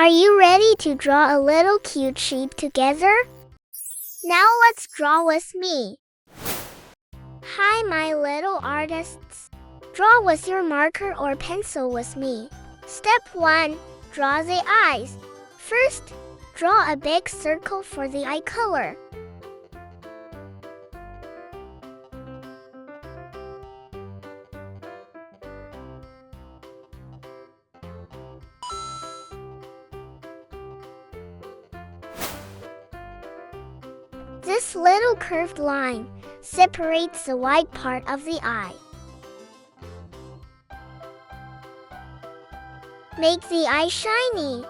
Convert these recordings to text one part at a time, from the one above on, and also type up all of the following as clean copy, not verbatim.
Are you ready to draw a little cute sheep together? Now let's draw with me. Hi, my little artists. Draw with your marker or pencil with me. Step 1. Draw the eyes. First, draw a big circle for the eye color. This little curved line separates the white part of the eye. Make the eye shiny.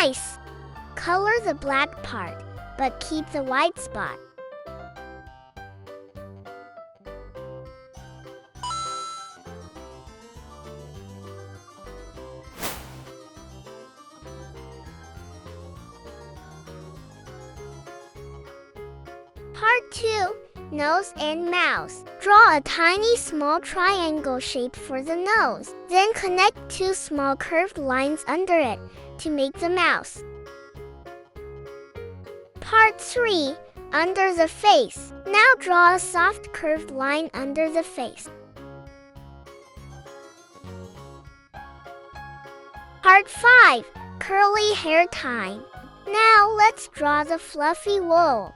Nice! Color the black part, but keep the white spot. Part 2. Nose and mouth. Draw a tiny small triangle shape for the nose. Then connect 2 small curved lines under it to make the mouth. Part 3. Under the face. Now draw a soft curved line under the face. Part 5. Curly hair time. Now let's draw the fluffy wool.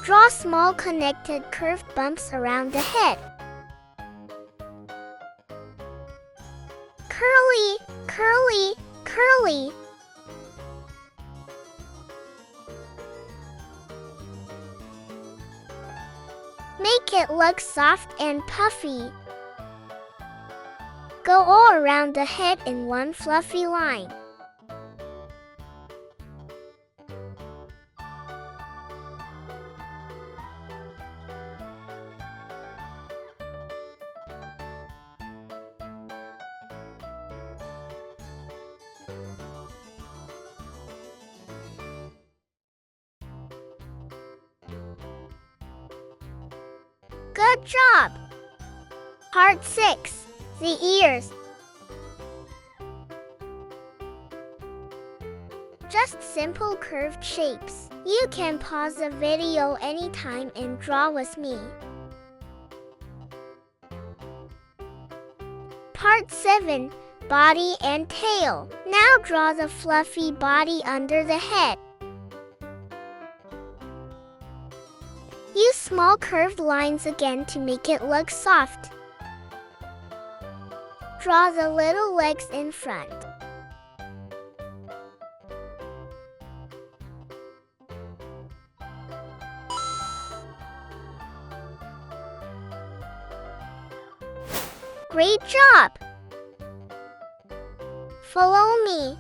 Draw small connected curved bumps around the head. Curly, curly, curly. Make it look soft and puffy. Go all around the head in one fluffy line. Good job! Part 6. The ears. Just simple curved shapes. You can pause the video anytime and draw with me. Part 7. Body and tail. Now draw the fluffy body under the head. Use small curved lines again to make it look soft. Draw the little legs in front. Great job! Follow me.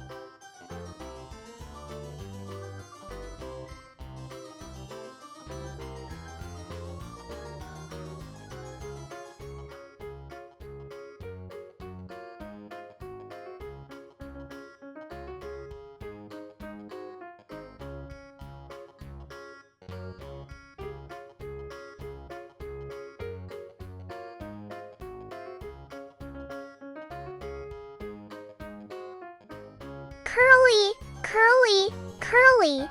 Curly, curly, curly.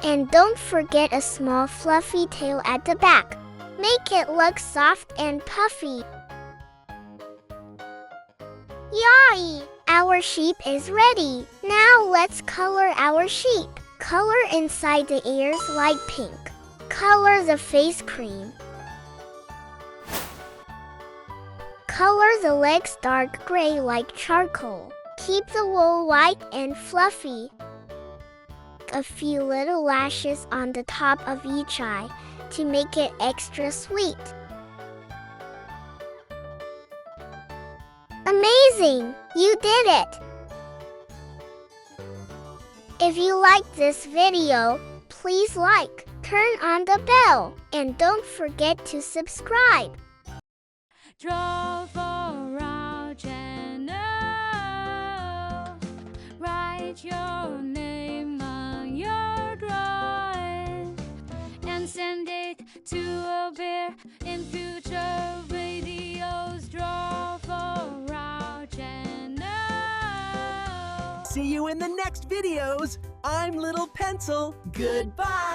And don't forget a small fluffy tail at the back. Make it look soft and puffy. Yay! Our sheep is ready. Now let's color our sheep. Color inside the ears light pink. Color the face cream. Color the legs dark gray like charcoal. Keep the wool white and fluffy. A few little lashes on the top of each eye to make it extra sweet. Amazing! You did it! If you like this video, please like, turn on the bell, and don't forget to subscribe. Draw for our channel. Write your name on your drawing and send it to a bear in future videos. Draw for our channel. See you in the next videos. I'm Little Pencil. Goodbye.